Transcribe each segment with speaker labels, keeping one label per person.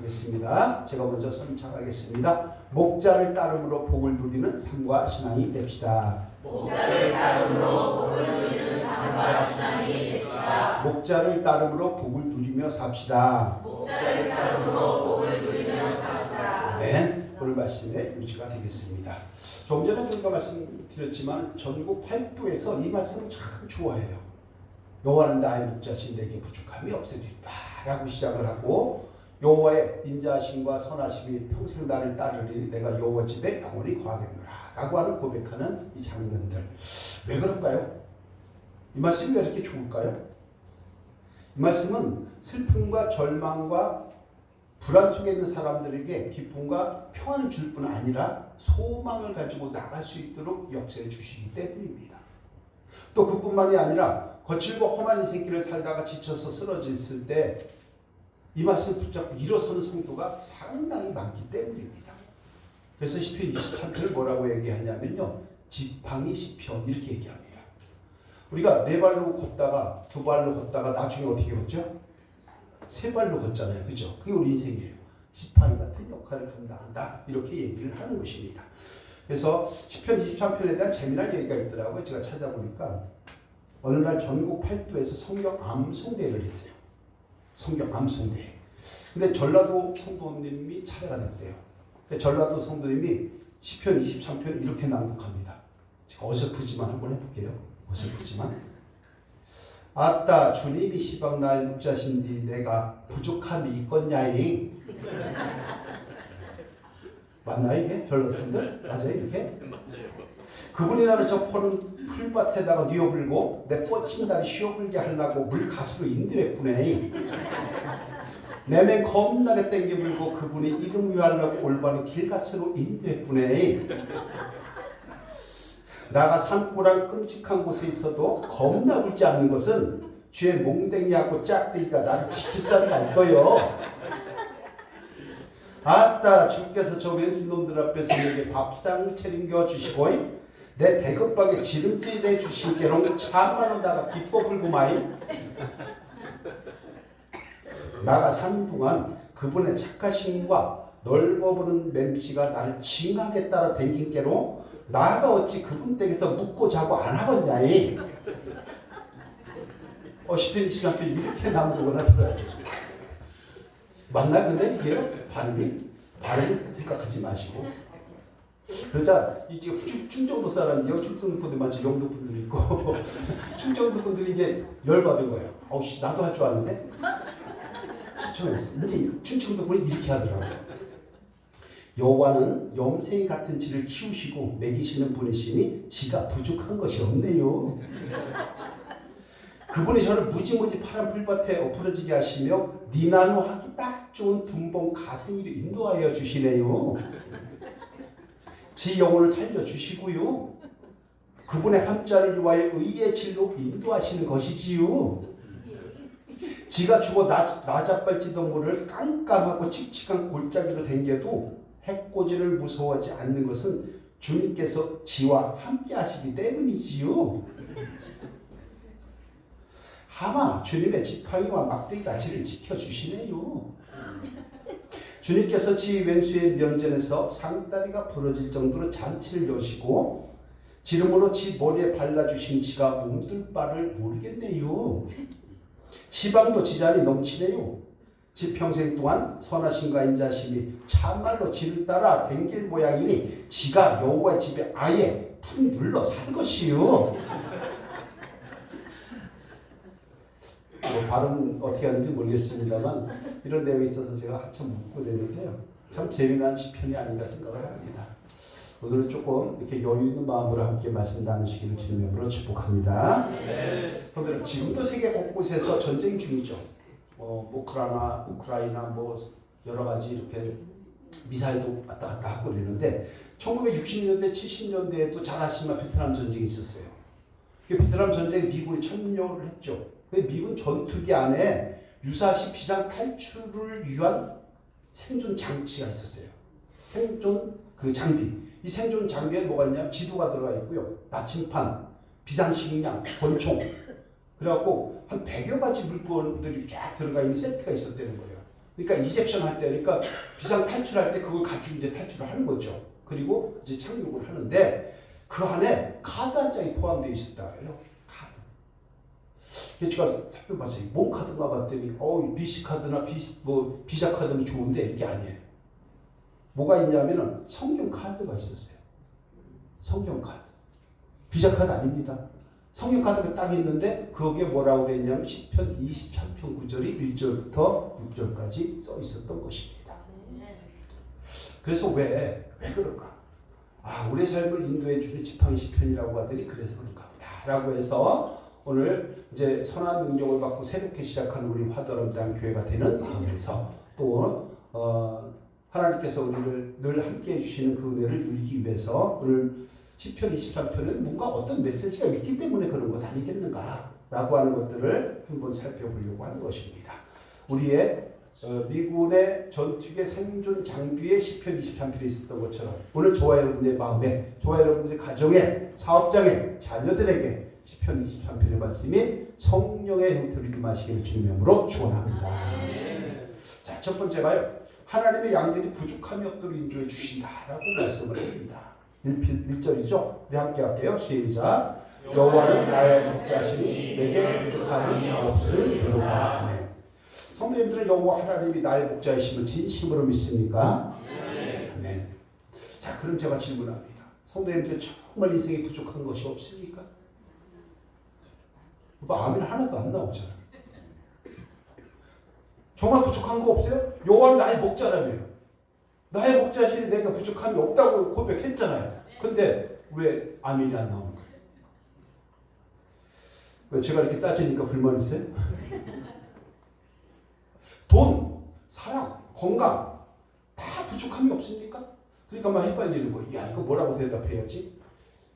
Speaker 1: 하겠습니다. 제가 먼저 선창하겠습니다. 목자를 따름으로 복을 누리는 삶과 신앙이 됩시다.
Speaker 2: 목자를 따름으로 복을 누리는 삶과 신앙이 됩시다.
Speaker 1: 목자를 따름으로 복을 누리며 삽시다.
Speaker 2: 목자를 따름으로 복을 누리며 삽시다.
Speaker 1: 아멘. 오늘 말씀의 유지가 되겠습니다. 조금 전에 저희가 말씀드렸지만 전국 8도에서 이 말씀 참 좋아해요. 여호와는 나의 목자신 내게 부족함이 없으리라 라고 시작을 하고, 여호와의 인자하심과 선하심이 평생 나를 따르리니 내가 여호와 집에 영원히 거하겠노라 라고 하는 고백하는 이 장면들, 왜 그럴까요? 이 말씀이 왜 이렇게 좋을까요? 이 말씀은 슬픔과 절망과 불안 속에 있는 사람들에게 기쁨과 평안을 줄 뿐 아니라 소망을 가지고 나갈 수 있도록 역사해 주시기 때문입니다. 또 그뿐만이 아니라 거칠고 험한 인생길을 살다가 지쳐서 쓰러졌을 때 이 말씀을 붙잡고 일어서는 성도가 상당히 많기 때문입니다. 그래서 시편 28편을 뭐라고 얘기하냐면요, 지팡이 시편 이렇게 얘기합니다. 우리가 네 발로 걷다가 두 발로 걷다가 나중에 어떻게 걷죠? 세 발로 걷잖아요. 그죠? 그게 우리 인생이에요. 지팡이 같은 역할을 감당한다. 이렇게 얘기를 하는 것입니다. 그래서 시편 23편에 대한 재미난 얘기가 있더라고요. 제가 찾아보니까 어느 날 전국 8도에서 성경 암송대회를 했어요. 성경 암송대회. 근데 전라도 성도님이 차례가 됐어요. 전라도 성도님이 시편 23편 이렇게 낭독합니다. 제가 어설프지만 한번 해볼게요. 어설프지만. 아따 주님이 시방 나의 목자신디 내가 부족함이 있겠냐이. 맞나요 이게? 전라도 분들? 맞아요 이렇게?
Speaker 2: 맞아요.
Speaker 1: 그분이 나를 저 푸른 풀밭에다가 뉘어불고 내 뻗친 다리 쉬어불게 하려고 물가스로 인도했구네. 내맨 겁나게 땡겨불고 그분이 이름 위하려고 올바른 길가스로 인도했구네. 나가 산고랑 끔찍한 곳에 있어도 겁나 불지 않는 것은 주의 몽댕이하고 짝대기가 나를 지키사를 알 거요. 아따 주께서 저 왼손놈들 앞에서 내게 밥상을 차림겨 주시고 내 대급박에 지름길 내주신 게로 참말로 나가 기뻐 불구마이. 나가 사는 동안 그분의 착하심과 넓어보는 맹시가 나를 징하게 따라 댕긴 게로 나가 어찌 그분 댁에서 묵고 자고 안 하겠냐이. 시편 23편 이렇게 나오거나 들어요. 맞나? 근데 이게 발음이 생각하지 마시고. 그러자 이제 충청도 사람이요, 충청도 분들 많지, 영도 분들이 있고 충청도 분들이 이제 열받은 거예요. 어우씨 나도 할 줄 아는데 이제 충청도 분이 이렇게 하더라고요. 여호와는 염생이 같은 지를 키우시고 먹이시는 분이시니 지가 부족한 것이 없네요. 그분이 저를 무지무지 파란 풀밭에 엎으러지게 하시며 니나노 하기 딱 좋은 둔봉 가생이로 인도하여 주시네요. 지 영혼을 살려주시고요. 그분의 함자를 위하여 의의 진로 인도하시는 것이지요. 지가 죽어 나자빨지도 모를 깜깜하고 칙칙한 골짜기로 댕겨도 해코지를 무서워하지 않는 것은 주님께서 지와 함께 하시기 때문이지요. 하마 주님의 지팡이와 막대기가 지를 지켜주시네요. 주님께서 지 왼수의 면전에서 상다리가 부러질 정도로 잔치를 여시고 기름으로 지 머리에 발라주신 지가 몸둘 바를 모르겠네요. 시방도 지잔이 넘치네요. 지 평생 동안 선하심과 인자심이 참말로 지를 따라 댕길 모양이니 지가 여호와의 집에 아예 푹 눌러 살 것이요. 발음 어떻게 하는지 모르겠습니다만 이런 내용이 있어서 제가 한참 묻고 그랬는데요. 참 재미난 시편이 아닌가 생각을 합니다. 오늘은 조금 이렇게 여유 있는 마음으로 함께 말씀 나누시기를 주님으로 축복합니다. 오늘은 지금도 세계 곳곳에서 전쟁 중이죠. 우크라이나 뭐 여러 가지 이렇게 미사일도 왔다 갔다 하고 그러는데 1960년대, 70년대에도 잘 아시지만 베트남 전쟁이 있었어요. 베트남 전쟁에 미군이 참여를 했죠. 미군 전투기 안에 유사시 비상 탈출을 위한 생존 장치가 있었어요. 생존 장비. 이 생존 장비에 뭐가 있냐면 지도가 들어가 있고요. 나침판, 비상식량, 권총. 그래갖고 한 100여 가지 물건들이 쫙 들어가 있는 세트가 있었다는 거예요. 그러니까 이젝션 할 때, 그러니까 비상 탈출할 때 그걸 가지고 이제 탈출을 하는 거죠. 그리고 이제 착륙을 하는데 그 안에 카드 한 장이 포함되어 있었다고 해요. 카드. 그래서 제가 살펴봤어요. 뭔 카드가 봤더니 BC 카드나 비자 카드는 좋은데 이게 아니에요. 뭐가 있냐면은 성경 카드가 있었어요. 성경 카드. 비자 카드 아닙니다. 성경 카드가 딱 있는데 거기에 뭐라고 되어 있냐면 시편 23편 9절이 1절부터 6절까지 써 있었던 것입니다. 그래서 왜 그럴까? 우리의 삶을 인도해 주는 지팡이 시편이라고 하더니 그래서 그런가 보다 라고 해서 오늘 이제 선한 능력을 받고 새롭게 시작하는 우리 화도람당 교회가 되는 마음에서 또 하나님께서 우리를 늘 함께 해주시는 그 은혜를 누리기 위해서 오늘 시편 23편은 뭔가 어떤 메시지가 있기 때문에 그런 것 아니겠는가 라고 하는 것들을 한번 살펴보려고 하는 것입니다. 우리의 미군의 전투기의 생존 장비에 시편 23편에 있었던 것처럼 오늘 저와 여러분의 마음에, 저와 여러분들의 가정에, 사업장에, 자녀들에게 시편 23편의 말씀이 성령의 형태로 임하시기를 주님의 이름으로 축원합니다. 자, 첫 번째가요. 하나님의 양들이 부족함이 없도록 인도해 주신다라고 말씀을 합니다. 1절이죠. 우리 함께 할게요. 시작. 여호와는 나의 목자시니 내게 부족함이 없으리로다. 아멘. 성도님들은 여호와 하나님이 나의 목자이심을 진심으로 믿습니까? 아멘. 자, 그럼 제가 질문합니다. 성도님들 정말 인생에 부족한 것이 없습니까? 아멘 하나도 안 나오잖아요. 정말 부족한 거 없어요? 여호와는 나의 목자라며요. 나의 목자시니 내가 부족함이 없다고 고백했잖아요. 근데 왜 아멘이 안 나오는 거예요? 왜 제가 이렇게 따지니까 불만 있어요? 돈, 사랑, 건강 다 부족함이 없습니까? 그러니까 막 헷갈리는 거예요. 야, 이거 뭐라고 대답해야지?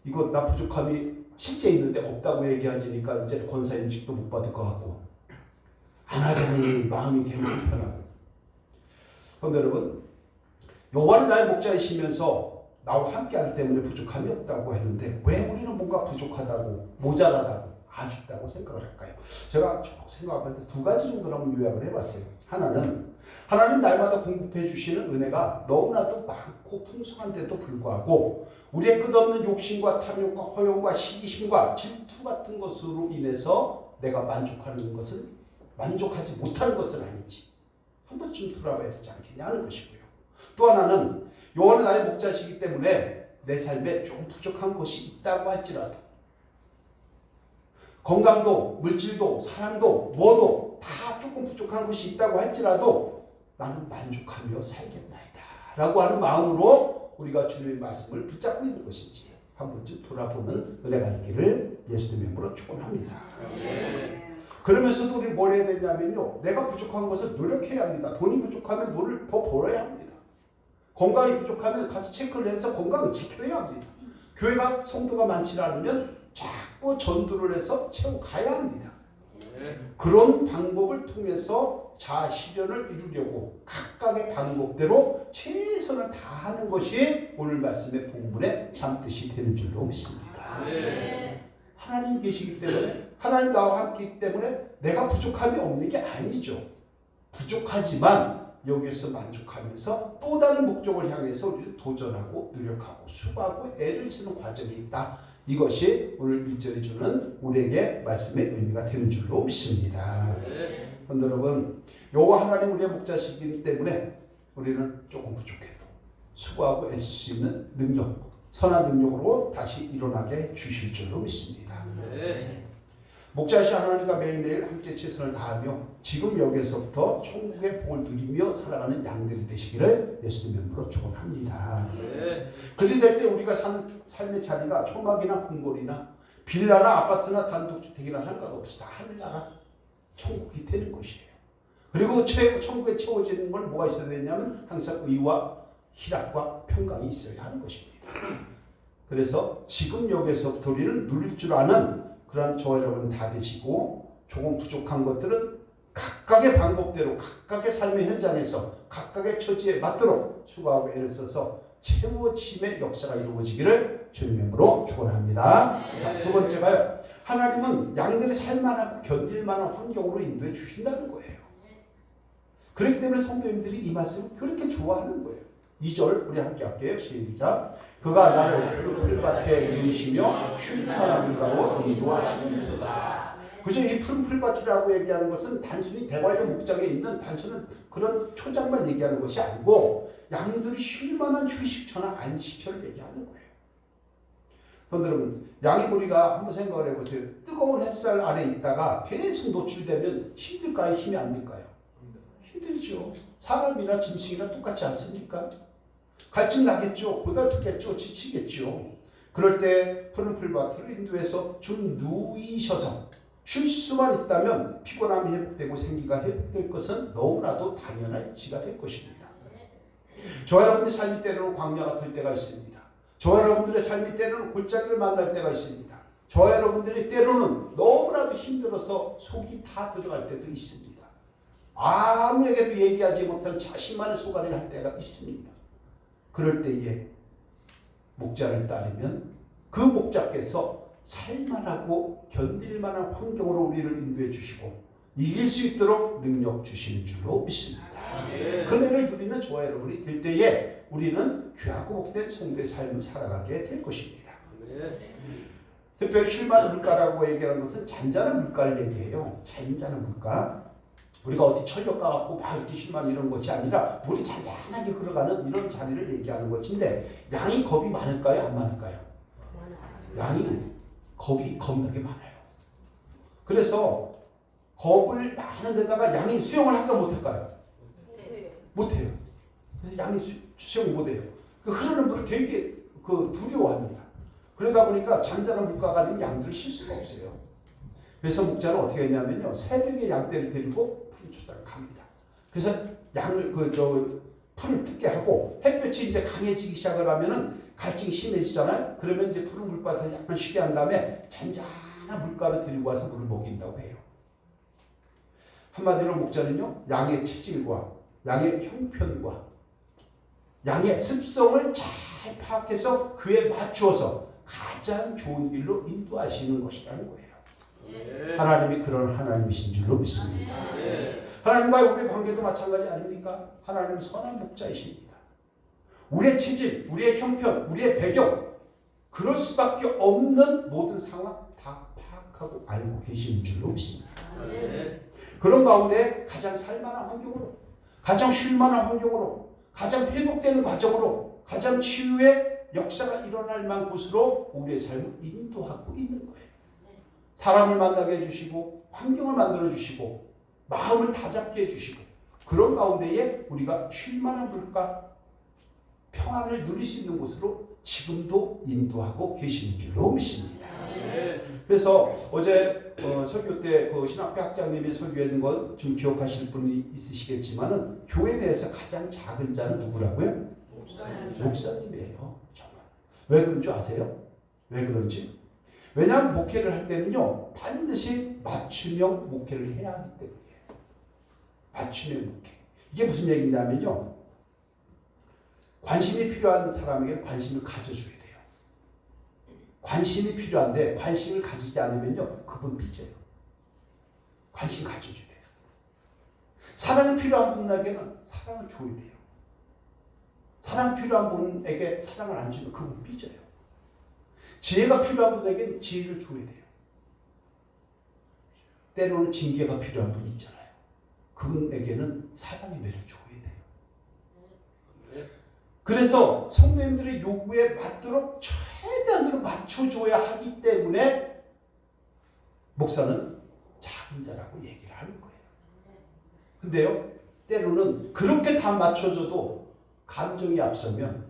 Speaker 1: 이거 나 부족함이 실제 있는데 없다고 얘기하니까 이제 권사 임직도 못 받을 것 같고 안 하자니 마음이 굉장히 편하고. 그런데 여러분, 여호와는 나의 목자이시면서 나와 함께하기 때문에 부족함이 없다고 했는데 왜 우리는 뭔가 부족하다고, 모자라다고, 아쉽다고 생각을 할까요? 제가 쭉 생각하면서 두 가지 정도로 한번 요약을 해봤어요. 하나님 날마다 공급해 주시는 은혜가 너무나도 많고 풍성한데도 불구하고 우리의 끝없는 욕심과 탐욕과 허용과 시기심과 질투 같은 것으로 인해서 내가 만족하지 못하는 것은 아닌지 한 번쯤 돌아봐야 되지 않겠냐 하는 것이고요. 또 하나는 여호와는 나의 목자시기 때문에 내 삶에 조금 부족한 것이 있다고 할지라도 건강도 물질도 사랑도 뭐도 다 조금 부족한 것이 있다고 할지라도 나는 만족하며 살겠나이다 라고 하는 마음으로 우리가 주님의 말씀을 붙잡고 있는 것인지 한 번쯤 돌아보는 은혜가 있기를 예수님의 이름으로 축원합니다. 그러면서도 우리 뭘 해야 되냐면요, 내가 부족한 것을 노력해야 합니다. 돈이 부족하면 돈을 더 벌어야 합니다. 건강이 부족하면 가서 체크를 해서 건강을 지켜야 합니다. 교회가 성도가 많지 않으면 자꾸 전도를 해서 채워가야 합니다. 그런 방법을 통해서 자아 실현을 이루려고 각각의 방법대로 최선을 다하는 것이 오늘 말씀의 본문의 참뜻이 되는 줄로 믿습니다. 하나님 계시기 때문에, 하나님 나와 함께 있기 때문에 내가 부족함이 없는 게 아니죠. 부족하지만 여기에서 만족하면서 또 다른 목적을 향해서 우리를 도전하고 노력하고 수고하고 애를 쓰는 과정이 있다. 이것이 오늘 1절이 주는 우리에게 말씀의 의미가 되는 줄로 믿습니다. 그런데 여러분, 여호와 하나님 우리의 목자시기 때문에 우리는 조금 부족해도 수고하고 애쓸 수 있는 능력, 선한 능력으로 다시 일어나게 주실 줄로 믿습니다. 목자이신 하나님과 매일매일 함께 최선을 다하며 지금 여기에서부터 천국의 복을 누리며 살아가는 양들이 되시기를 예수님의 이름으로 축원합니다. 그리 될 때 우리가 삶의 자리가 초막이나 궁궐이나 빌라나 아파트나 단독주택이나 상관없이 다 하늘나라 천국이 되는 것이에요. 그리고 천국에 채워지는 건 뭐가 있어야 되냐면 항상 의와 희락과 평강이 있어야 하는 것입니다. 그래서 지금 여기에서부터 우리는 누릴 줄 아는 그러한 저와 여러분 다 되시고 조금 부족한 것들은 각각의 방법대로 각각의 삶의 현장에서 각각의 처지에 맞도록 수고하고 애를 써서 채워짐의 역사가 이루어지기를 주님의 이름으로 축원합니다. 두 번째가요. 하나님은 양들이 살만하고 견딜만한 환경으로 인도해 주신다는 거예요. 그렇기 때문에 성도님들이 이 말씀을 그렇게 좋아하는 거예요. 2절 우리 함께 할게요. 시작. 그가 나를 푸른 풀밭에 이르시며 쉴만한 물가로 인도하시는도다. 그죠? 이 푸른 풀밭이라고 얘기하는 것은 단순히 대관령 목장에 있는 단순한 그런 초장만 얘기하는 것이 아니고 양들이 쉴만한 휴식처나 안식처를 얘기하는 거예요. 그런데 여러분, 양의 머리가 한번 생각을 해보세요. 뜨거운 햇살 아래 있다가 계속 노출되면 힘들까요? 힘이 안 들까요? 힘들죠. 사람이나 짐승이나 똑같지 않습니까? 갈증 나겠죠. 고달프겠죠. 지치겠죠. 그럴 때 푸른 풀밭으로 인도해서 좀 누이셔서 쉴 수만 있다면 피곤함이 회복되고 생기가 회복될 것은 너무나도 당연한 이치가 될 것입니다. 저와 여러분의 삶이 때로는 광야 같을 때가 있습니다. 저와 여러분들의 삶이 때로는 골짜기를 만날 때가 있습니다. 저와 여러분들이 때로는 너무나도 힘들어서 속이 다 들어갈 때도 있습니다. 아무에게도 얘기하지 못할 자신만의 소가리를 할 때가 있습니다. 그럴 때에 목자를 따르면 그 목자께서 살만하고 견딜만한 환경으로 우리를 인도해 주시고 이길 수 있도록 능력 주시는 줄로 믿습니다. 그네를 누리는 저와 여러분이 될 때에 우리는 귀하고 복된 성도의 삶을 살아가게 될 것입니다. 특별히 쉴만한 물가라고 얘기하는 것은 잔잔한 물가를 얘기해요. 잔잔한 물가. 우리가 어디 철벽 가갖고 막 이렇게 쉴만 이런 것이 아니라 물이 잔잔하게 흘러가는 이런 자리를 얘기하는 것인데 양이 겁이 많을까요? 안 많을까요? 양이 겁이 겁나게 많아요. 그래서 겁을 많은 데다가 양이 수영을 할까 못할까요? 못해요. 그래서 양이 수영 못해요. 그 흐르는 물을 되게 두려워합니다. 그러다 보니까 잔잔한 물가가 아닌 양들을 쉴 수가 없어요. 그래서 목자는 어떻게 했냐면요. 새벽에 양떼를 데리고 푸른 초장을 갑니다. 그래서 양을 풀을 뜯게 하고 햇볕이 이제 강해지기 시작을 하면은 갈증이 심해지잖아요. 그러면 이제 푸른 물바다에 약간 쉬게 한 다음에 잔잔한 물가를 데리고 와서 물을 먹인다고 해요. 한마디로 목자는요. 양의 체질과 양의 형편과 양의 습성을 잘 파악해서 그에 맞추어서 가장 좋은 길로 인도하시는 것이라는 거예요. 하나님이 그런 하나님이신 줄로 믿습니다. 하나님과의 우리의 관계도 마찬가지 아닙니까? 하나님은 선한 목자이십니다. 우리의 체질, 우리의 형편, 우리의 배경 그럴 수밖에 없는 모든 상황 다 파악하고 알고 계시는 줄로 믿습니다. 그런 가운데 가장 살만한 환경으로 가장 쉴만한 환경으로 가장 회복되는 과정으로 가장 치유의 역사가 일어날 만한 곳으로 우리의 삶을 인도하고 있는 거예요. 사람을 만나게 해주시고 환경을 만들어 주시고 마음을 다잡게 해주시고 그런 가운데에 우리가 쉴만한 물가 평안을 누릴 수 있는 곳으로 지금도 인도하고 계시는 줄로 믿습니다. 그래서 어제 설교 때 신학교 학장님이 설교했던 것 좀 기억하실 분이 있으시겠지만은 교회 내에서 가장 작은 자는 누구라고요? 목사님이에요. 정말. 왜 그런 줄 아세요? 왜 그런지? 왜냐하면 목회를 할 때는요 반드시 맞춤형 목회를 해야 하기 때문이에요. 맞춤형 목회. 이게 무슨 얘기냐면요. 관심이 필요한 사람에게 관심을 가져줘야 돼요. 관심이 필요한데 관심을 가지지 않으면요 그분 삐져요. 관심 가져줘야 돼요. 사랑이 필요한 분에게는 사랑을 줘야 돼요. 사랑 필요한 분에게 사랑을 안 주면 그분 삐져요. 지혜가 필요한 분에게는 지혜를 줘야 돼요. 때로는 징계가 필요한 분이 있잖아요. 그분에게는 사랑의 매를 줘야 돼요. 그래서 성도님들의 요구에 맞도록 최대한으로 맞춰줘야 하기 때문에 목사는 작은 자라고 얘기를 하는 거예요. 근데요, 때로는 그렇게 다 맞춰줘도 감정이 앞서면,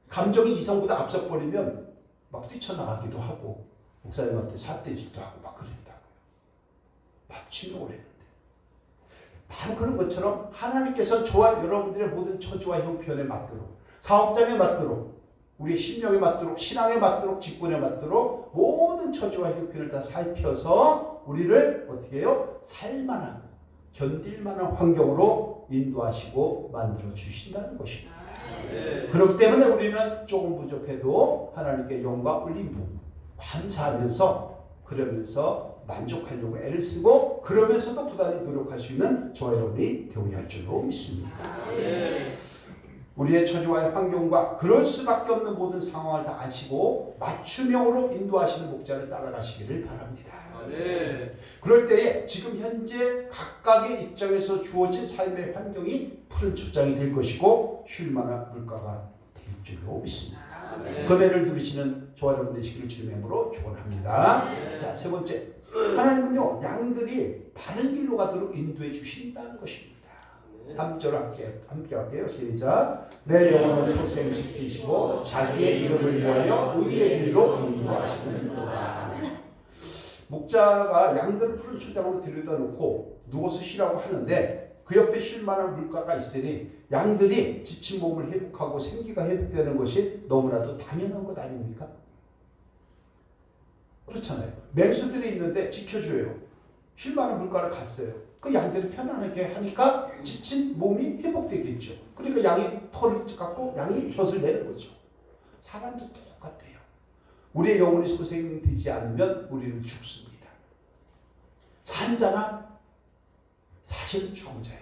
Speaker 1: 감정이 이성보다 앞서버리면 막 뛰쳐나가기도 하고 목사님한테 삿대질도 하고 막 그런다고요. 맞추려고 했는데 바로 그런 것처럼 하나님께서 저와 여러분들의 모든 처지와 형편에 맞도록 사업장에 맞도록 우리의 심령에 맞도록 신앙에 맞도록 직분에 맞도록 모든 처지와 형편을 다 살펴서 우리를 어떻게 해요? 살만한 견딜만한 환경으로 인도하시고 만들어 주신다는 것입니다. 그렇기 때문에 우리는 조금 부족해도 하나님께 영광 올리고 감사하면서 그러면서 만족하려고 애를 쓰고 그러면서도 부단히 노력할 수 있는 저와 여러분이 되어야 할 줄로 믿습니다. 우리의 처지와의 환경과 그럴 수밖에 없는 모든 상황을 다 아시고 맞춤형으로 인도하시는 목자를 따라가시기를 바랍니다. 그럴 때에 지금 현재 각각의 입장에서 주어진 삶의 환경이 푸른 초장이 될 것이고 쉴 만한 물가가 될 줄로 믿습니다. 금혜를 누리시는 저와 여러분 되시기를 주님의 이름으로 축원합니다. 자, 세 번째, 하나님은요 양들이 바른 길로 가도록 인도해 주신다는 것입니다. 3절 함께 할게요. 시작. 내 영혼을 소생시키시고 자기의 이름을 위하여 의의 길로 인도하시는도다. 목자가 양들을 푸른 초장으로 데려다 놓고 누워서 쉬라고 하는데 그 옆에 쉴 만한 물가가 있으니 양들이 지친 몸을 회복하고 생기가 회복되는 것이 너무나도 당연한 것 아닙니까? 그렇잖아요. 맹수들이 있는데 지켜줘요. 쉴 만한 물가를 갔어요. 그 양들이 편안하게 하니까 지친 몸이 회복되겠죠. 그러니까 양이 털을 갖고 양이 젖을 내는 거죠. 사람도 똑같아요. 우리의 영혼이 소생되지 않으면 우리는 죽습니다. 산자나 사실은 죽은 자예요.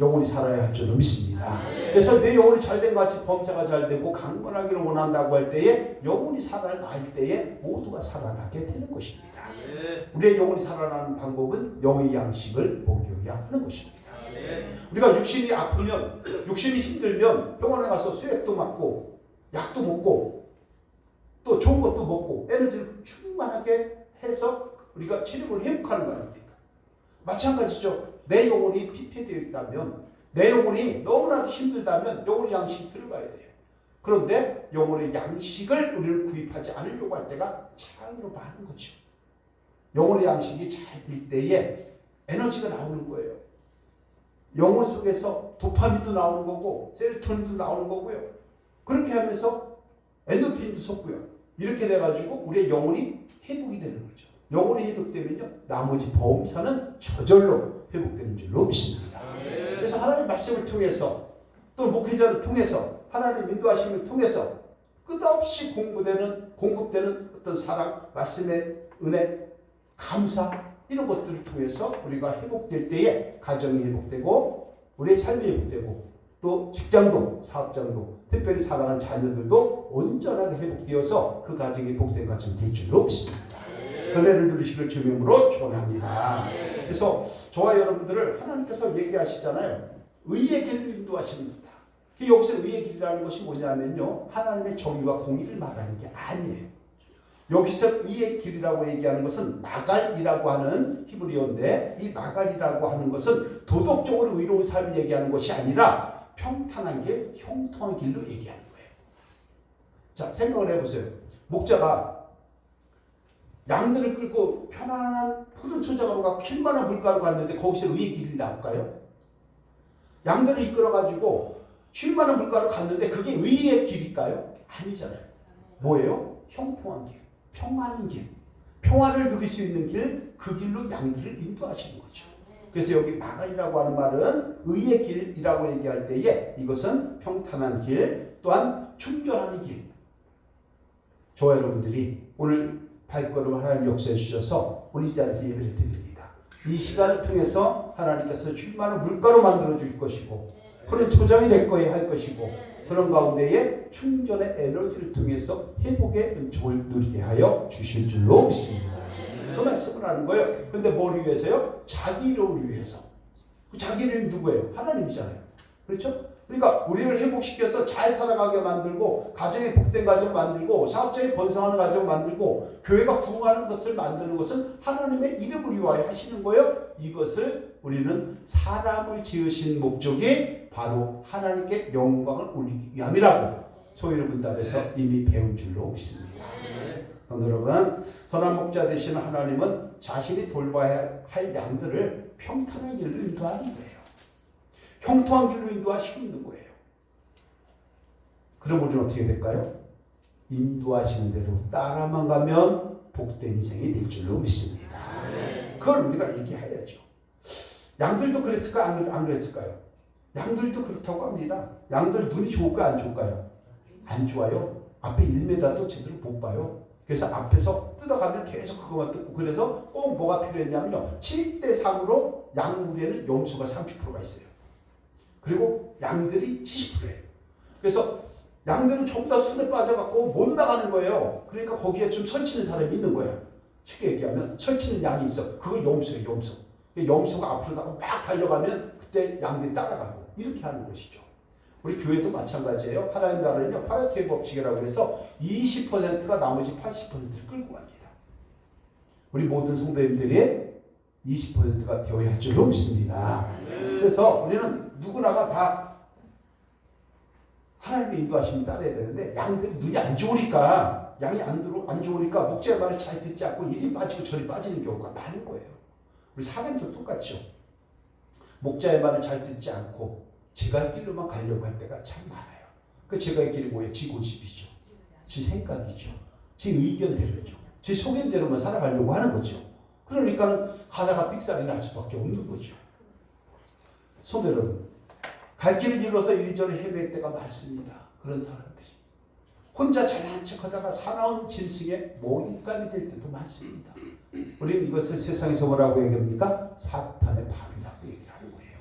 Speaker 1: 영혼이 살아야 할 줄로 믿습니다. 그래서 내 영혼이 잘된 것 같이 범사가 잘되고 강건하기를 원한다고 할 때에 영혼이 살아날 때에 모두가 살아나게 되는 것입니다. 우리의 영혼이 살아나는 방법은 영의 양식을 먹여야 하는 것입니다. 우리가 육신이 아프면 육신이 힘들면 병원에 가서 수액도 맞고 약도 먹고 또 좋은 것도 먹고 에너지를 충만하게 해서 우리가 체력을 회복하는 거 아닙니까? 마찬가지죠. 내 영혼이 피폐되어 있다면 내 영혼이 너무나도 힘들다면 영혼의 양식이 들어가야 돼요. 그런데 영혼의 양식을 우리는 구입하지 않으려고 할 때가 참으로 많은 거죠. 영혼의 양식이 잘 될 때에 에너지가 나오는 거예요. 영혼 속에서 도파민도 나오는 거고 세로토닌도 나오는 거고요. 그렇게 하면서 엔도핀도 솟고요. 이렇게 돼가지고 우리의 영혼이 회복이 되는 거죠. 영혼이 회복되면요 나머지 범사는 저절로 회복되는 줄로 믿습니다. 그래서 하나님 말씀을 통해서 또 목회자를 통해서 하나님 인도하심을 통해서 끝없이 공급되는 어떤 사랑, 말씀의 은혜, 감사 이런 것들을 통해서 우리가 회복될 때에 가정이 회복되고 우리의 삶이 회복되고 또 직장도 사업장도 특별히 사랑하는 자녀들도 온전하게 회복되어서 그 가정이 복된 가정이 될 줄로 믿습니다. 은혜를 누리시길 주님으로 축원합니다. 그래서 저와 여러분들을 하나님께서 얘기하시잖아요. 의의 길로 인도하십니다. 여기서 의의 길이라는 것이 뭐냐면요. 하나님의 정의와 공의를 말하는 게 아니에요. 여기서 의의 길이라고 얘기하는 것은 마갈이라고 하는 히브리어인데 이 마갈이라고 하는 것은 도덕적으로 의로운 삶을 얘기하는 것이 아니라 평탄한 길, 형통한 길로 얘기하는 거예요. 자, 생각을 해보세요. 목자가 양들을 끌고 편안한 푸른 초장으로 가고 쉴만한 물가로 갔는데 거기서 의의 길이 나올까요? 양들을 이끌어가지고 쉴만한 물가로 갔는데 그게 의의 길일까요? 아니잖아요. 뭐예요? 형통한 길, 평안한 길, 평화를 누릴 수 있는 길, 그 길로 양들을 인도하시는 거죠. 그래서 여기 마갈이라고 하는 말은 의의 길이라고 얘기할 때에 이것은 평탄한 길, 또한 충전하는 길. 저와 여러분들이 오늘 발걸음 하나님 역사해 주셔서 우리 이 자리에서 예배를 드립니다. 이 시간을 통해서 하나님께서 쉴만한 물가로 만들어 줄 것이고 푸른 초장이 될 거에 할 것이고 그런 가운데에 충전의 에너지를 통해서 회복의 은총을 누리게 하여 주실 줄로 믿습니다. 그 말씀을 하는 거예요. 근데 뭘 위해서요? 자기 이름을 위해서. 자기 이름이 누구예요? 하나님이잖아요. 그렇죠? 그러니까 우리를 회복시켜서 잘 살아가게 만들고 가정의 복된 가정 만들고 사업장이 번성하는 가정 만들고 교회가 부흥하는 것을 만드는 것은 하나님의 이름을 위하여 하시는 거예요. 이것을 우리는 사람을 지으신 목적이 바로 하나님께 영광을 올리기 위함이라고 소위를 분답해서 이미 배운 줄로 믿습니다. 여러분, 선한 목자 되시는 하나님은 자신이 돌봐야 할 양들을 평탄한 길로 인도하는 거예요. 형통한 길로 인도하시고 있는 거예요. 그럼 우리는 어떻게 될까요? 인도하시는 대로 따라만 가면 복된 인생이 될 줄로 믿습니다. 그걸 우리가 얘기해야죠. 양들도 그랬을까요? 안 그랬을까요? 양들도 그렇다고 합니다. 양들 눈이 좋을까요? 안 좋을까요? 안 좋아요. 앞에 1m도 제대로 못 봐요. 그래서 앞에서 뜯어가면 계속 그것만 뜯고 그래서 꼭 뭐가 필요했냐면요. 7대3으로 양무리에는 염소가 30%가 있어요. 그리고 양들이 70%예요. 그래서 양들은 전부 다 순에 빠져갖고 못 나가는 거예요. 그러니까 거기에 좀 설치는 사람이 있는 거예요. 쉽게 얘기하면 설치는 양이 있어. 그거 염소예요. 염소. 염소가 앞으로 나가고 막 달려가면 그때 양들이 따라가고 이렇게 하는 것이죠. 우리 교회도 마찬가지예요. 하나님 나라는요. 파레토의 법칙이라고 해서 20%가 나머지 80%를 끌고 갑니다. 우리 모든 성도님들이 20%가 되어야 할 줄로 믿습니다. 그래서 우리는 누구나가 다 하나님의 인도하심을 따라야 되는데 양들이 눈이 안 좋으니까 양이 안 좋으니까 목자의 말을 잘 듣지 않고 이리 빠지고 저리 빠지는 경우가 많은 거예요. 우리 사람도 똑같죠. 목자의 말을 잘 듣지 않고 제갈 길로만 가려고 할 때가 참 많아요. 그 제갈 길이 뭐예요? 지 고집이죠. 지 생각이죠. 지 의견대로죠. 지 소견대로만 살아가려고 하는 거죠. 그러니까 가다가 삑사리 날 수밖에 없는 거죠. 성도 여러분, 갈 길을 잃어서 이리저리 헤맬 때가 많습니다. 그런 사람들이. 혼자 잘난 척하다가 사나운 짐승에 먹잇감이 될 때도 많습니다. 우리는 이것을 세상에서 뭐라고 얘기합니까? 사탄의 밤이라고 얘기하는 거예요.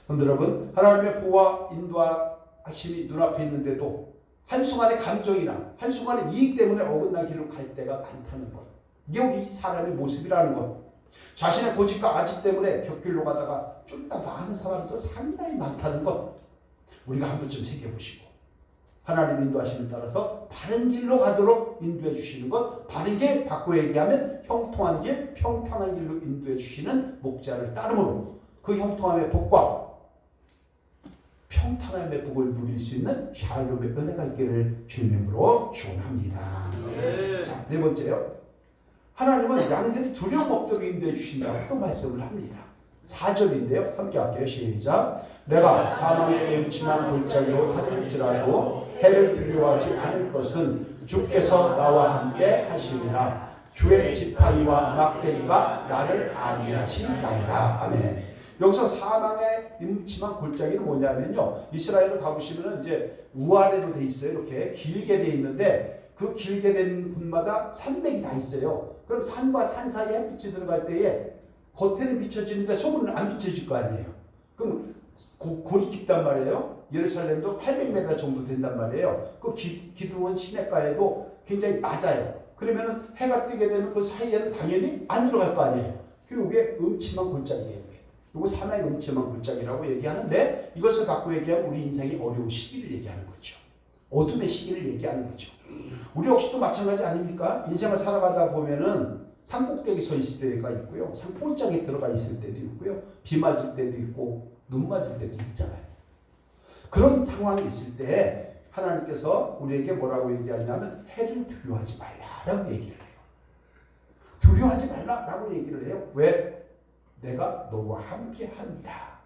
Speaker 1: 성도 여러분, 하나님의 보호와 인도하심이 눈앞에 있는데도 한순간의 감정이나 한순간의 이익 때문에 어긋난 길로 갈 때가 많다는 것. 이게 우리 사람의 모습이라는 것. 자신의 고집과 아집 때문에 곁길로 가다가 쫓다 많은 사람도 상당히 많다는 것. 우리가 한 번쯤 새겨보시고 하나님 인도하심을 따라서 바른 길로 가도록 인도해 주시는 것. 바른 길, 바꿔 얘기하면 형통한 길, 평탄한 길로 인도해 주시는 목자를 따름으로 그 형통함의 복과 평탄함의 복을 누릴 수 있는 샬롬의 은혜가 있기를 주님으로 축원합니다. 자, 네 번째요. 하나님은 양들이 두려움 없도록 인도해 주신다고 또 말씀을 합니다. 4절인데요. 함께 할게요. 시작. 내가 사망의 음침한 골짜기로 다닐지라도 해를 두려워하지 않을 것은 주께서 나와 함께 하시리라. 주의 지팡이와 막대기가 나를 안위하시나이다. 아멘. 여기서 사망의 음침한 골짜기는 뭐냐면요. 이스라엘을 가보시면 이제 우아래로 돼 있어요. 이렇게 길게 돼 있는데 그 길게 된 곳마다 산맥이 다 있어요. 그럼 산과 산 사이에 햇빛이 들어갈 때에 겉에는 비춰지는데 속은 안 비춰질 거 아니에요. 그럼 골이 깊단 말이에요. 예루살렘도 800m 정도 된단 말이에요. 그 기드온 시내가에도 굉장히 낮아요. 그러면은 해가 뜨게 되면 그 사이에는 당연히 안 들어갈 거 아니에요. 그게 음침한 골짜기예요. 이거 사나이 음침한 골짜기라고 얘기하는데 이것을 갖고 얘기하면 우리 인생이 어려운 시기를 얘기하는 거죠. 어둠의 시기를 얘기하는 거죠. 우리 역시도 마찬가지 아닙니까? 인생을 살아가다 보면은 산꼭대기 서 있을 때가 있고요. 산폴짝에 들어가 있을 때도 있고요. 비 맞을 때도 있고 눈 맞을 때도 있잖아요. 그런 상황이 있을 때 하나님께서 우리에게 뭐라고 얘기하냐면 해를 두려워하지 말라라고 얘기를 해요. 두려워하지 말라라고 얘기를 해요. 왜? 내가 너와 함께 하리라.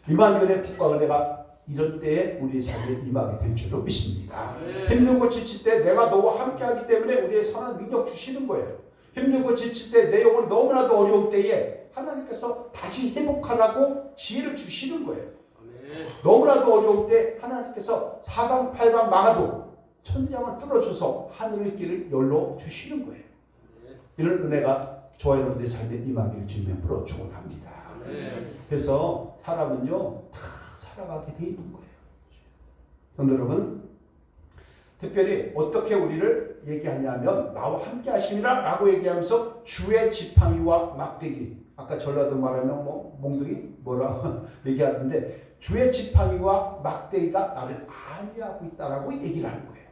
Speaker 1: 임마누엘의 빛과 은혜가 이런 때에 우리의 삶에 임하게 될 줄로 믿습니다. 힘들고 지칠 때 내가 너와 함께 하기 때문에 우리의 선한 능력 주시는 거예요. 힘들고 지칠 때 내 영혼 너무나도 어려운 때에 하나님께서 다시 회복하라고 지혜를 주시는 거예요. 너무나도 어려울 때 하나님께서 사방팔방 막아도 천장을 뚫어줘서 하늘의 길을 열러 주시는 거예요. 이런 은혜가 저와 여러분들의 삶에 임하기를 주님으로 축원합니다. 그래서 사람은요 다 살아가게 돼 있는 거예요. 그런데 여러분, 특별히 어떻게 우리를 얘기하냐면 나와 함께 하심이라 라고 얘기하면서 주의 지팡이와 막대기, 아까 전라도 말하면 몽둥이 뭐라고 얘기하는데 주의 지팡이와 막대기가 나를 안위하고 있다라고 얘기를 하는 거예요.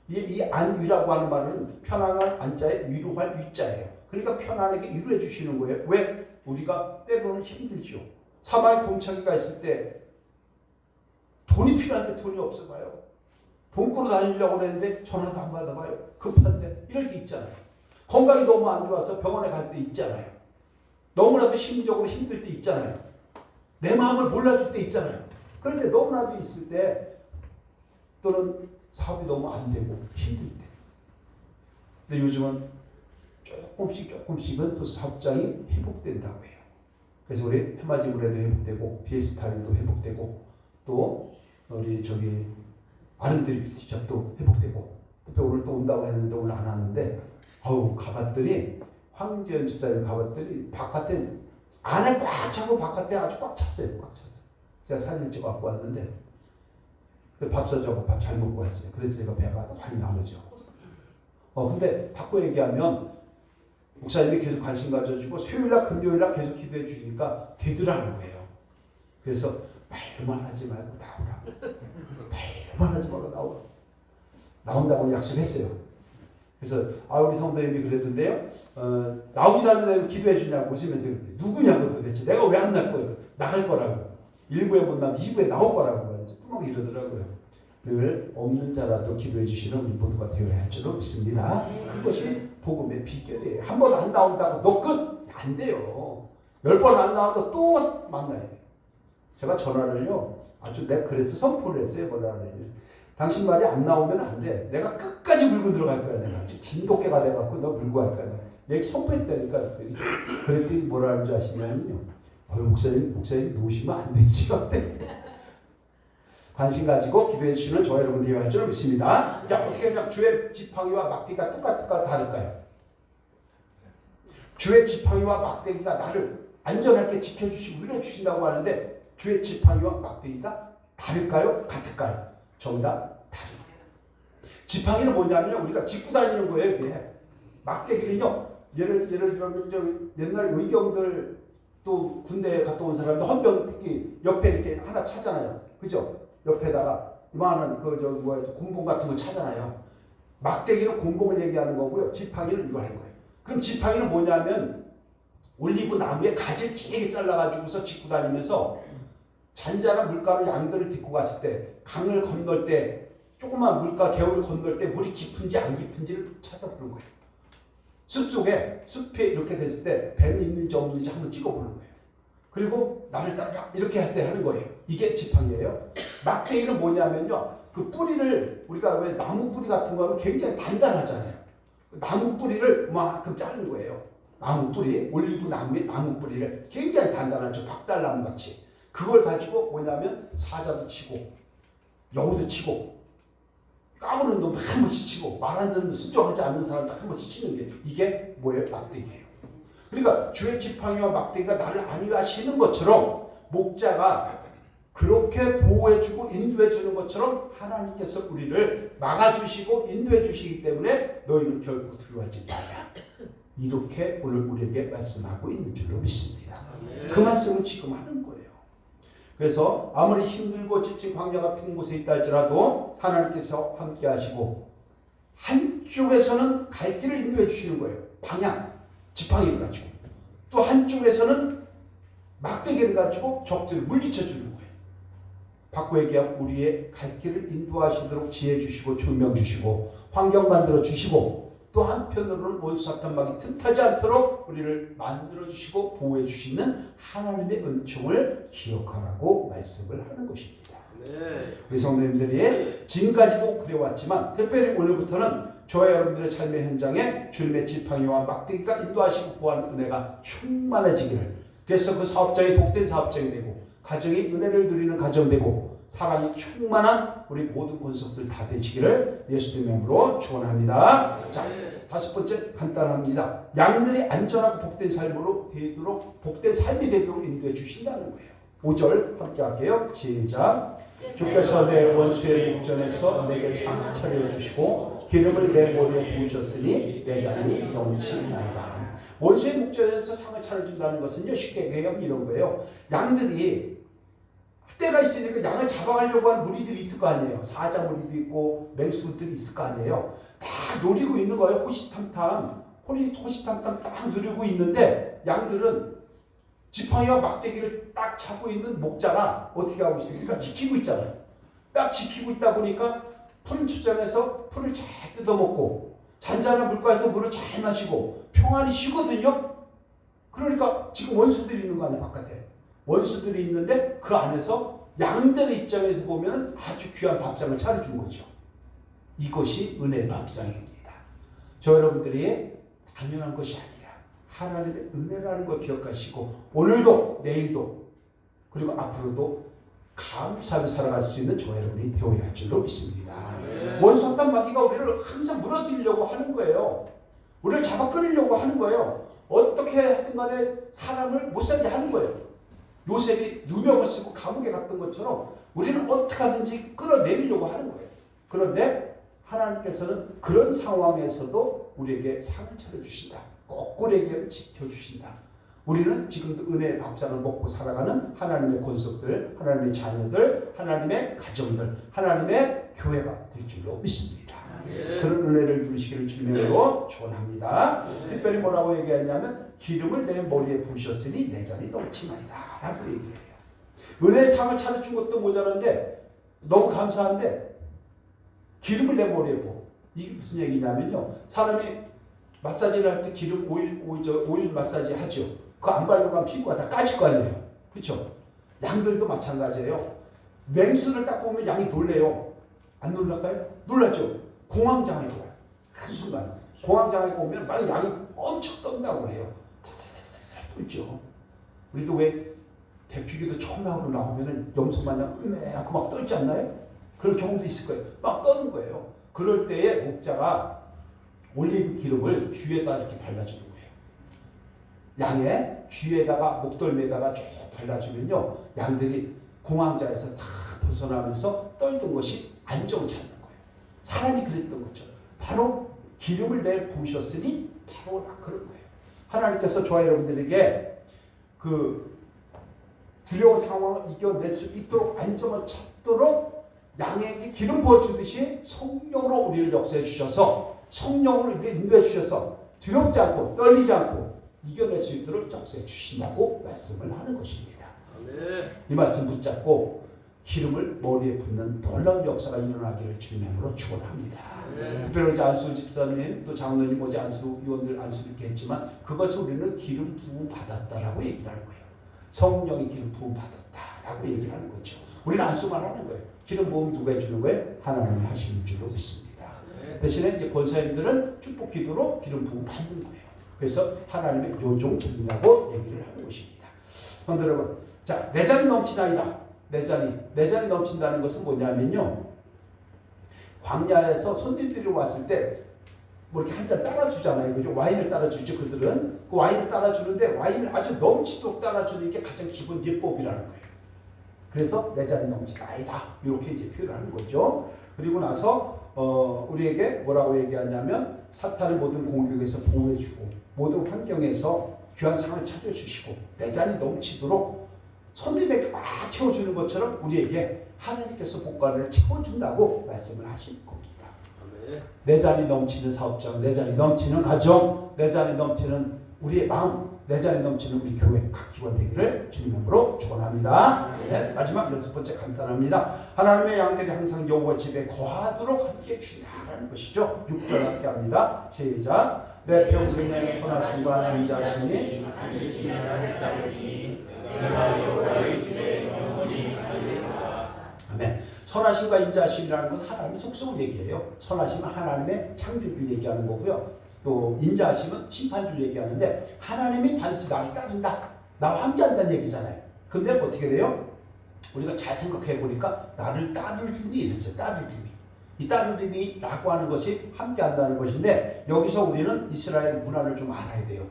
Speaker 1: 이 안위라고 하는 말은 편안한 안자에 위로할 위자예요. 그러니까 편안하게 위로해 주시는 거예요. 왜? 우리가 때로는 힘들죠. 사망의 공차기가 있을 때 돈이 필요한데 돈이 없어봐요. 돈 끌어 다니려고 그랬는데 전화도 안 받아봐요. 급한데 이럴 때 있잖아요. 건강이 너무 안 좋아서 병원에 갈 때 있잖아요. 너무나도 심리적으로 힘들 때 있잖아요. 내 마음을 몰라줄 때 있잖아요. 그런데 너무나도 있을 때 또는 사업이 너무 안 되고 힘들 때. 근데 요즘은 조금씩은 또 사업장이 회복된다고 해요. 그래서 우리 해마지물에도 회복되고 비에스타일도 회복되고 또 우리 아름드리 뷰티샵도 회복되고 특히 오늘 또 온다고 했는데 오늘 안 왔는데 가봤더니 황지연 집사님 가봤더니 바깥에 안에 꽉 차고 바깥에 아주 꽉 찼어요. 꽉 찼어요. 제가 사진 찍어 갖고 왔는데 밥 사주고 밥 잘 먹고 왔어요. 그래서 제가 배가 많이 나오죠. 근데 바꿔 얘기하면 목사님이 계속 관심 가져주고 수요일날 금요일날 계속 기도해 주니까 되더라는 거예요. 그래서 말만 하지 말고 나오라고. 말만 하지 말고 나오라고. 나온다고 약속했어요. 그래서 우리 성도님이 그랬던데요. 나오지도 않는데 기도해 주냐고 웃으면 되는데 누구냐고 도대체. 내가 왜 안 날 거예요. 나갈 거라고. 1부에 못 나면 2부에 나올 거라고. 뚜벅 이러더라고요. 늘 없는 자라도 기도해 주시는 우리 모두가 되어야 할 줄로 믿습니다. 그것이 복음의 비결이에요. 한 번 안 나온다고 너 끝! 안 돼요. 10번 안 나와도 또 만나야 돼요. 제가 전화를요. 내가 그래서 선포를 했어요. 전화를. 당신 말이 안 나오면 안 돼. 내가 끝까지 물고 들어갈 거야. 내가 진돗개가 돼갖고 너 물고 갈 거야. 내가 선포했다니까. 그랬더니 뭐라 하는 줄 아시냐면요. 목사님 놓으시면 안 되지. 관심 가지고 기도해 주시는 저 여러분 되어야 할 줄 믿습니다. 자, 어떻게 그냥 주의 지팡이와 막대기가 똑같을까 다를까요? 주의 지팡이와 막대기가 나를 안전하게 지켜주시고 위로해 주신다고 하는데 주의 지팡이와 막대기가 다를까요? 같을까요? 정답 다릅니다. 지팡이는 뭐냐면요. 우리가 짚고 다니는 거예요. 왜? 막대기는요. 예를 들면 옛날에 의경들 또 군대에 갔다 온 사람들 헌병 특히 옆에 이렇게 하나 차잖아요. 그죠? 옆에다가 이만한 곤봉 같은 거 차잖아요. 막대기는 곤봉을 얘기하는 거고요. 지팡이는 이거 하는 거예요. 그럼 지팡이는 뭐냐면 올리브 나무에 가지를 길게 잘라가지고서 짚고 다니면서 잔잔한 물가로 양들을 딛고 갔을 때 강을 건널 때 조그만 물가 개울을 건널 때 물이 깊은지 안 깊은지를 찾아보는 거예요. 숲에 이렇게 됐을 때 뱀이 있는지 없는지 한번 찍어보는 거예요. 그리고 나를 따라 이렇게 할 때 하는 거예요. 이게 지팡이예요. 막대기는 뭐냐면요. 그 뿌리를 우리가 왜 나무 뿌리 같은 거 하면 굉장히 단단하잖아요. 나무 뿌리를 그만큼 자르는 거예요. 나무 뿌리, 올리브 나무 뿌리를 굉장히 단단하죠. 박달나무 같이. 그걸 가지고 뭐냐면 사자도 치고 여우도 치고 까부는 놈 한 번씩 치고 말 안 듣는 순종하지 않는 사람도 한 번씩 치는 게 이게 뭐예요? 막대기예요. 그러니까 주의 지팡이와 막대기가 나를 안위하시는 것처럼 목자가 그렇게 보호해주고 인도해주는 것처럼 하나님께서 우리를 막아주시고 인도해주시기 때문에 너희는 결코 두려워하지 말라. 이렇게 오늘 우리에게 말씀하고 있는 줄로 믿습니다. 그 말씀을 지금 하는 거예요. 그래서 아무리 힘들고 지친 광야 같은 곳에 있다 할지라도 하나님께서 함께 하시고 한쪽에서는 갈 길을 인도해 주시는 거예요. 방향, 지팡이를 가지고. 또 한쪽에서는 막대기를 가지고 적들을 물리쳐 주는 거예요. 바꿔 얘기하면 우리의 갈 길을 인도하시도록 지혜 주시고 조명 주시고 환경 만들어 주시고 또 한편으로는 원수 사탄막이 틈타지 않도록 우리를 만들어 주시고 보호해 주시는 하나님의 은총을 기억하라고 말씀을 하는 것입니다. 우리 성도님들이 지금까지도 그래왔지만 특별히 오늘부터는 저와 여러분들의 삶의 현장에 주님의 지팡이와 막대기가 인도하시고 보호하는 은혜가 충만해지기를, 그래서 그 사업장이 복된 사업장이 되고 가정이 은혜를 누리는 가정 되고 사랑이 충만한 우리 모든 권속들 다 되시기를 예수님의 이름으로 축원합니다. 자, 다섯 번째 간단합니다. 양들이 안전하고 복된 삶으로 되도록 복된 삶이 되도록 인도해 주신다는 거예요. 5절 함께 할게요. 시작. 주께서 내 원수의 목전에서 내게 상 차려주시고 기름을 내 머리에 부으셨으니 내 잔이 넘치나이다. 원수의 목전에서 상을 차려준다는 것은요, 쉽게 얘기하면 이런 거예요. 양들이 때가 있으니까 양을 잡아가려고 하는 무리들이 있을 거 아니에요. 사자 무리도 있고 맹수들이 있을 거 아니에요. 다 노리고 있는 거예요. 호시탐탐 딱 누리고 있는데 양들은 지팡이와 막대기를 딱 잡고 있는 목자가 어떻게 하고 있습니까? 지키고 있잖아요. 딱 지키고 있다 보니까 푸른초장에서 풀을 잘 뜯어먹고 잔잔한 물가에서 물을 잘 마시고 평안히 쉬거든요. 그러니까 지금 원수들이 있는 거 아니에요. 바깥에. 원수들이 있는데 그 안에서 양들의 입장에서 보면 아주 귀한 밥상을 차려준 거죠. 이것이 은혜의 밥상입니다. 저 여러분들이 당연한 것이 아니라 하나님의 은혜라는 걸 기억하시고 오늘도 내일도 그리고 앞으로도 감사하며 살아갈 수 있는 저 여러분이 되어야 할 줄로 믿습니다. 원사탄 마귀가 우리를 항상 무너뜨리려고 하는 거예요. 우리를 잡아 끌으려고 하는 거예요. 어떻게 하든 간에 사람을 못 살게 하는 거예요. 요셉이 누명을 쓰고 감옥에 갔던 것처럼 우리는 어떻게 하든지 끌어내리려고 하는 거예요. 그런데 하나님께서는 그런 상황에서도 우리에게 상을 차려주신다. 거꾸레게 지켜주신다. 우리는 지금도 은혜의 밥상을 먹고 살아가는 하나님의 권속들, 하나님의 자녀들, 하나님의 가정들, 하나님의 교회가 될 줄로 믿습니다. 그런 은혜를 누리시기를 주님으로 축원합니다. 특별히 뭐라고 얘기하냐면 기름을 내 머리에 부으셨으니 내 잔이 넘치나이다 라고 얘기를 해요. 은혜의 상을 차려준 것도 모자란데 너무 감사한데 기름을 내 머리에 부어. 이게 무슨 얘기냐면요. 사람이 마사지를 할 때 기름 오일 마사지 하죠. 그거 안 바르고 가면 피부가 다 까질 거 아니에요. 그렇죠? 양들도 마찬가지예요. 맹수를 딱 보면 양이 놀래요. 안 놀랄까요? 놀라죠. 공황장애가 와요. 한순간 공황장애가 오면 막 양이 엄청 떤다고 해요. 떨죠. 우리도 왜 대피기도 처음 나오면은 염소 마냥 하고 막 떨지 않나요? 그런 경우도 있을 거예요. 막 떠는 거예요. 그럴 때에 목자가 올리브 기름을 귀에다 이렇게 발라주는 거예요. 양의 귀에다가 목덜미에다가 쭉 발라주면요, 양들이 공황장애에서 다 벗어나면서 떨던 것이 안정을 찾는 거예요. 사람이 그랬던 거죠. 바로 기름을 내 부으셨으니 바로 그런 거예요. 하나님께서 저와 여러분들에게 그 두려운 상황을 이겨낼 수 있도록 안정을 찾도록 양에게 기름 부어주듯이 성령으로 우리를 역사해 주셔서 성령으로 우리를 인도해 주셔서 두렵지 않고 떨리지 않고 이겨낼 수 있도록 역사해 주신다고 말씀을 하는 것입니다. 이 말씀 붙잡고 기름을 머리에 붓는 놀라운 역사가 일어나기를 주님으로 축원합니다. 특별히 이제 안수 집사님 또 장로님 오지 안수 위원들 안수 이렇게 했지만 그것을 우리는 기름 부음 받았다라고 얘기를 하는 거예요. 성령이 기름 부음 받았다라고 얘기를 하는 거죠. 우리는 안수만 하는 거예요. 기름 부음 누가 해주는 거예요? 하나님이 하시는 줄로 믿습니다. 대신에 이제 권사님들은 축복 기도로 기름 부음 받는 거예요. 그래서 하나님의 요종 드리냐고 얘기를 하는 것입니다. 성도 여러분, 자, 내 잔이 넘치나이다. 내 잔이 넘친다는 것은 뭐냐면요, 광야에서 손님들이 왔을 때 뭐 이렇게 한 잔 따라주잖아요. 그죠? 와인을 따라주죠. 그들은 그 와인을 따라주는데 와인을 아주 넘치도록 따라주는 게 가장 기본 예법이라는 거예요. 그래서 내 잔이 넘치나이다. 이렇게 이제 표현하는 거죠. 그리고 나서 우리에게 뭐라고 얘기하냐면 사탄의 모든 공격에서 보호해주고 모든 환경에서 귀한 상을 차려주시고 내 잔이 넘치도록 손님에게 막 채워주는 것처럼 우리에게 하나님께서 복과를 채워준다고 말씀을 하실 겁니다. 내 잔이 넘치는 사업장, 내 잔이 넘치는 가정, 내 잔이 넘치는 우리의 마음, 내 잔이 넘치는 우리 교회 각 기관 되기를 주님으로 축원합니다. 네, 마지막 6번째 간단합니다. 하나님의 양들이 항상 여호와 집에 거하도록 함께 주시라는 것이죠. 6절 함께 합니다. 시작. 내 평생에 선하심과 인자하심이 반드시 나를 따르니 내가 여호와의 집에 영원히 살리라. 아멘. 선하심과 인자하심이라는 건 하나님의 속성을 얘기해요. 선하심은 하나님의 창조주 얘기하는 거고요. 또 인자하심은 심판주를 얘기하는데 하나님이 반드시 나를 따른다. 나와 함께한다는 얘기잖아요. 근데 어떻게 돼요? 우리가 잘 생각해 보니까 나를 따르리니 이랬어요. 따르리니. 이 따르리니라고 하는 것이 함께한다는 것인데 여기서 우리는 이스라엘 문화를 좀 알아야 돼요.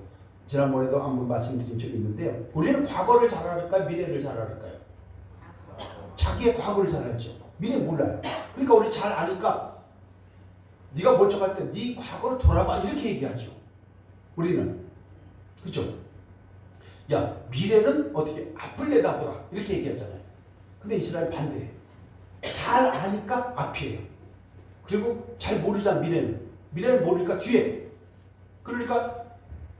Speaker 1: 지난번에도 한번 말씀드린 적이 있는데요. 우리는 과거를 잘 알을까요? 미래를 잘 알을까요? 자기의 과거를 잘 알죠. 미래 몰라요. 그러니까 우리 잘 아니까 네가 멀쩡할 때 네 과거를 돌아봐 이렇게 얘기하죠. 우리는. 그죠? 야, 미래는 어떻게 앞을 내다보라 이렇게 얘기하잖아요. 근데 이스라엘 반대예요. 잘 아니까 앞이에요. 그리고 잘 모르잖아. 미래는 모르니까 뒤에. 그러니까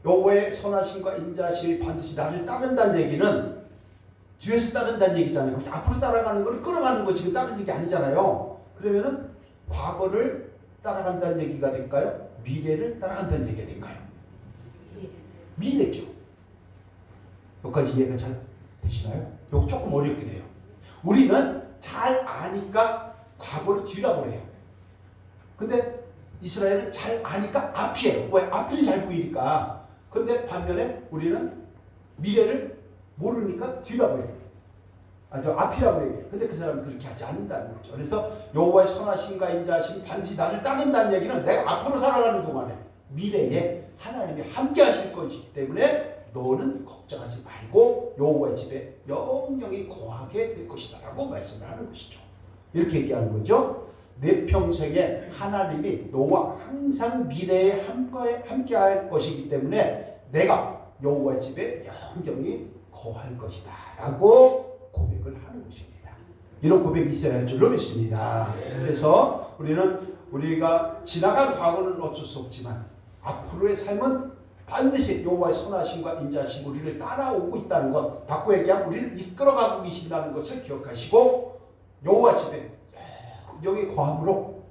Speaker 1: 여호와의 선하심과 인자하심이 반드시 나를 따른다는 얘기는 뒤에서 따른다는 얘기잖아요. 앞으로 따라가는 걸 끌어가는 거 지금 따르는 게 아니잖아요. 그러면은 과거를 따라간다는 얘기가 될까요? 미래를 따라간다는 얘기가 될까요? 미래죠. 여기까지 이해가 잘 되시나요? 이거 조금 어렵긴 해요. 우리는 잘 아니까 과거를 뒤라고 해요. 근데 이스라엘은 잘 아니까 앞이에요. 왜? 앞을 잘 보이니까. 근데 반면에 우리는 미래를 모르니까 뒤라고 해요. 저 앞이라고 얘기해요. 근데 그 사람은 그렇게 하지 않는다는 거죠. 그래서 여호와의 선하심과 인자하심 반드시 나를 따른다는 얘기는 내가 앞으로 살아가는 동안에 미래에 하나님이 함께 하실 것이기 때문에 너는 걱정하지 말고 여호와의 집에 영영이 거하게 될 것이다 라고 말씀을 하는 것이죠. 이렇게 얘기하는 거죠. 내 평생에 하나님이 너와 항상 미래에 함께 할 것이기 때문에 내가 여호와의 집에 영영이 거할 것이다 라고 고백을 하는 것입니다. 이런 고백이 있어야 할 줄로 믿습니다. 그래서 우리가 지나간 과거는 어쩔 수 없지만 앞으로의 삶은 반드시 여호와의 선하심과 인자하심 우리를 따라오고 있다는 것, 바꿔 얘기하면 우리를 이끌어가고 계신다는 것을 기억하시고 여호와 집에 영이 거함으로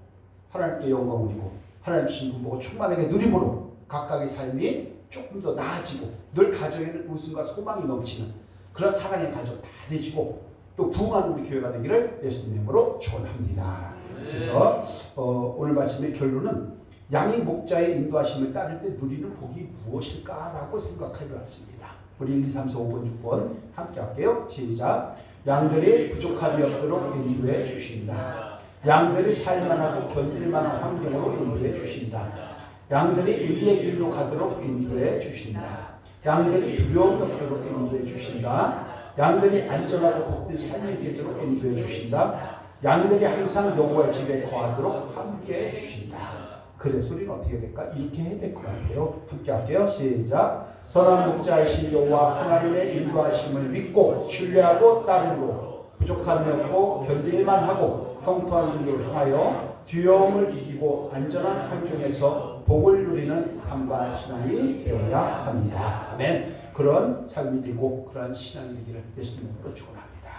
Speaker 1: 하나님께 영광이고 하나님 주신 분보고 충만하게 누림으로 각각의 삶이 조금 더 나아지고 늘 가정에는 웃음과 소망이 넘치는 그런 사랑의 가정 다 되시고 또 부흥하는 우리 교회가 되기를 예수님 이름으로 축원합니다. 그래서 오늘 말씀의 결론은 양이 목자의 인도하심을 따를 때 누리는 복이 무엇일까라고 생각하려 왔습니다. 우리 1, 2, 3, 4, 5번, 6번 함께 할게요. 시작. 양들이 부족함이 없도록 인도해 주신다. 양들이 살만하고 견딜만한 환경으로 인도해 주신다. 양들이 의의 길로 가도록 인도해 주신다. 양들이 두려움이 없도록 인도해 주신다. 양들이 안전하고 복된 삶이 되도록 인도해 주신다. 양들이 항상 여호와의 집에 거하도록 함께해 주신다. 그래서 우리는 어떻게 될까? 이렇게 해야 될 것 같아요. 함께 할게요. 시작. 선한 목자이신 여호와 하나님의 인도하심을 믿고 신뢰하고 따르고 부족함이 없고 견딜만 하고 형통한 길로 향하여 두려움을 이기고 안전한 환경에서 복을 누리는 삶과 신앙이 되어야 합니다. 아멘. 그런 삶이 되고 그런 신앙이 되기를 예수님으로 축원합니다.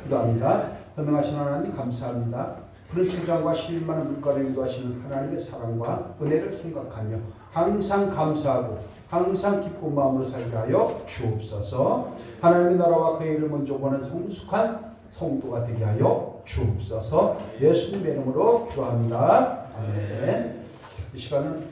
Speaker 1: 기도합니다. 선명하신 하나님 감사합니다. 푸른 초장과 실만한 물가를 인도하시는 하나님의 사랑과 은혜를 생각하며 항상 감사하고 항상 기쁜 마음으로 살게 하여 주옵소서. 하나님의 나라와 그의 일을 먼저 보는 성숙한 성도가 되게 하여 주옵소서. 예수님의 이름으로 기도합니다. 아멘. 이 시간은